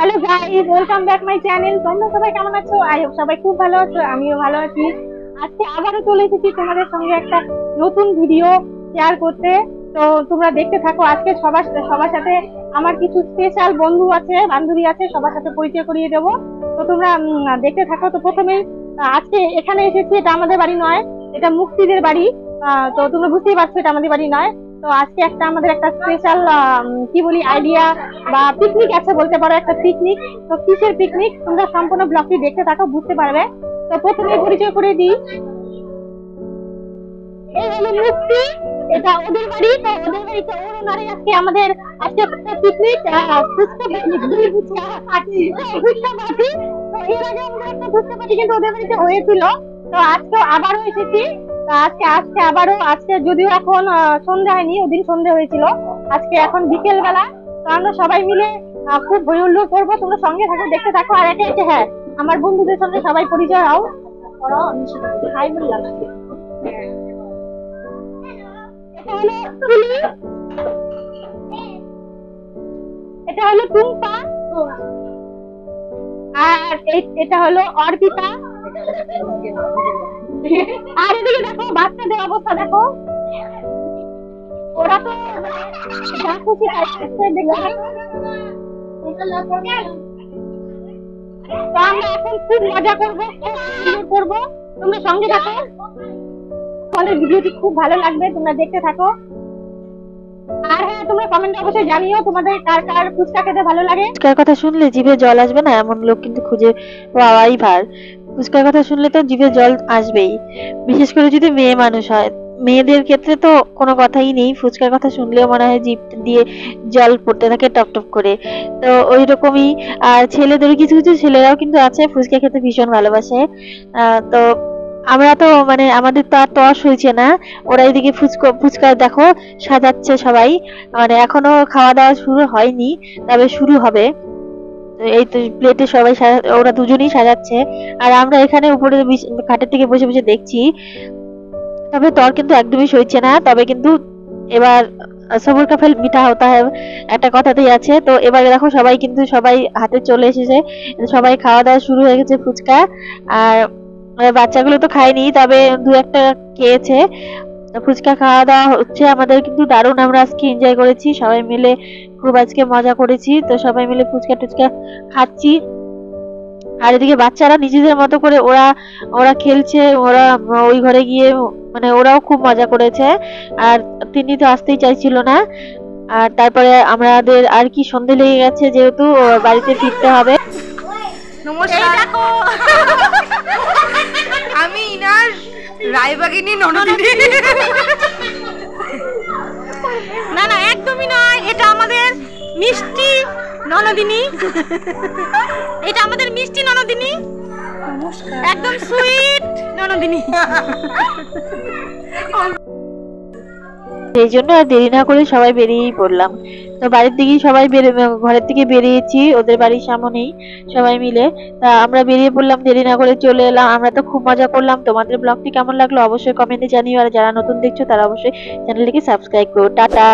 Hello guys, welcome back my channel. তোমরা সবাই কেমন আছো? আই হোপ সবাই খুব ভালো আছো, আমিও ভালো আছি। আজকে আবারও চলে এসেছি তোমাদের সঙ্গে একটা নতুন ভিডিও শেয়ার করতে। তো তোমরা দেখতে থাকো। আজকে সবার সাথে আমার কিছু স্পেশাল বন্ধু আছে, বান্ধবী আছে, সবার সাথে পরিচয় করিয়ে দেবো। তো তোমরা দেখতে থাকো। তো প্রথমে আজকে এখানে এসেছি, এটা আমাদের বাড়ি নয়, এটা মুক্তিদের বাড়ি। তো তোমরা বুঝতেই পারছো এটা আমাদের বাড়ি নয়। তো আজকে আমাদের একটা স্পেশাল কি বলি আইডিয়া বা পিকনিক আছে বলতে পারো, একটা পিকনিক। তো কিসের পিকনিক তোমরা সম্পূর্ণ ব্লগটি দেখতে থাকো, বুঝতে পারবে। তো প্রথমে পরিচয় করে দিই, এই হলো মুক্তি, এটা ওদের বাড়ি। তো ওদের বাড়িতে ওনারে আজকে একটা পিকনিক, ফুচকা পিকনিক, ফুচকা পার্টি। তো এর আগে আমাদের একটা ফুচকা পার্টি কিন্তু ওদের বাড়িতে হয়েছিল। তো আজকে আবারও এসেছি। তো আজকে যদিও এখন সন্ধ্যা হয়নি, ওদিন সন্ধ্যা হয়েছিল, আজকে এখন বিকেল বেলা। তো আমরা সবাই মিলে খুব হই হুল্লোড় করবো। তোমরা সঙ্গে থাকো, দেখতে থাকো। আর একে একে হ্যাঁ, আমার বন্ধুদের সঙ্গে সবাই পরিচয় হও। হাই বললাম। এটা হলো টুম্পা, আর এটা হলো অর্পিতা। আর এদিকে দেখো বাচ্চাদের অবস্থা দেখো, ওরা তো যা খুশি তাই। তো আমরা এখন খুব মজা করবো, তোমরা সঙ্গে থাকো। তোমাদের ভিডিওটি খুব ভালো লাগবে, তোমরা দেখতে থাকো। আর হ্যাঁ, তোমরা কমেন্টে অবশ্যই জানিও তোমাদের কার কার ফুচকা খেতে ভালো লাগে। ফুচকার কথা শুনলে জিভে জল আসবে না এমন লোক কিন্তু খুঁজে পাওয়াই ভার। ফুচকার কথা শুনলে তো জিভে জল আসবেই, বিশেষ করে যদি মেয়ে মানুষ হয়। মেয়েদের ক্ষেত্রে তো কোনো কথাই নেই, ফুচকার কথা শুনলেও মনে হয় জিভ দিয়ে জল পড়তে থাকে টপ টপ করে। তো ওই রকমই। আর ছেলেদের কিছু কিছু ছেলেরাও কিন্তু আছে ফুচকা খেতে ভীষণ ভালোবাসে। তো আমরা তো মানে আমাদের তো আর তস হয়েছে না, ওরা এদিকে ফুচকা দেখো সাজাচ্ছে সবাই। মানে এখনো খাওয়া দাওয়া শুরু হয়নি, তবে শুরু হবে। এই তো প্লেটে সবাই ওরা দুজনেই সাজাচ্ছে, আর আমরা এখানে উপরে খাটের থেকে বসে বসে দেখছি। তবে তর কিন্তু একদমই সইছে না, তবে কিন্তু এবার সবুর কা ফল মিঠা হতা হয় একটা কথাতেই আছে। তো এবারে দেখো সবাই হাতে চলে এসেছে, সবাই খাওয়া দাওয়া শুরু হয়ে গেছে ফুচকা। আর বাচ্চাগুলো তো খায়নি, তবে দু একটা খেয়েছে। ফুচকা খাওয়া দাওয়া হচ্ছে আমাদের কিন্তু দারুণ, আমরা আজকে এনজয় করেছি সবাই মিলে, খুব আজকে মজা করেছি। তো সবাই মিলে ফুচকা টুচকা খাচ্ছি। আর এদিকে বাচ্চারা নিজেদের মতো করে ওরা খেলছে, ওরা ওই ঘরে গিয়ে মানে ওরাও খুব মজা করেছে। আর তিনি তো আসতেই চাইছিল না। আর তারপরে আমাদের আর কি সন্ধে লেগে গেছে, যেহেতু বাড়িতে ফিরতে হবে। নমস্কার, আমি ইনার রায়বাগিনী ননদিনী। না না, একদমই নয়, এটা আমাদের মিষ্টি ননদিনী। এটা আমাদের মিষ্টি ননদিনী, একদম সুইট ননদিনী। সেই জন্য আর দেরি না করে সবাই বেরিয়েই পড়লাম। তো বাড়ির দিকেই ঘরের থেকে বেরিয়েছি, ওদের বাড়ির সামনেই সবাই মিলে। তা আমরা বেরিয়ে পড়লাম, দেরি না করে চলে এলাম। আমরা তো খুব মজা করলাম। তোমাদের ব্লগটি কেমন লাগলো অবশ্যই কমেন্টে জানিও, আর যারা নতুন দেখছো তারা অবশ্যই চ্যানেলটিকে সাবস্ক্রাইব করো। টাটা।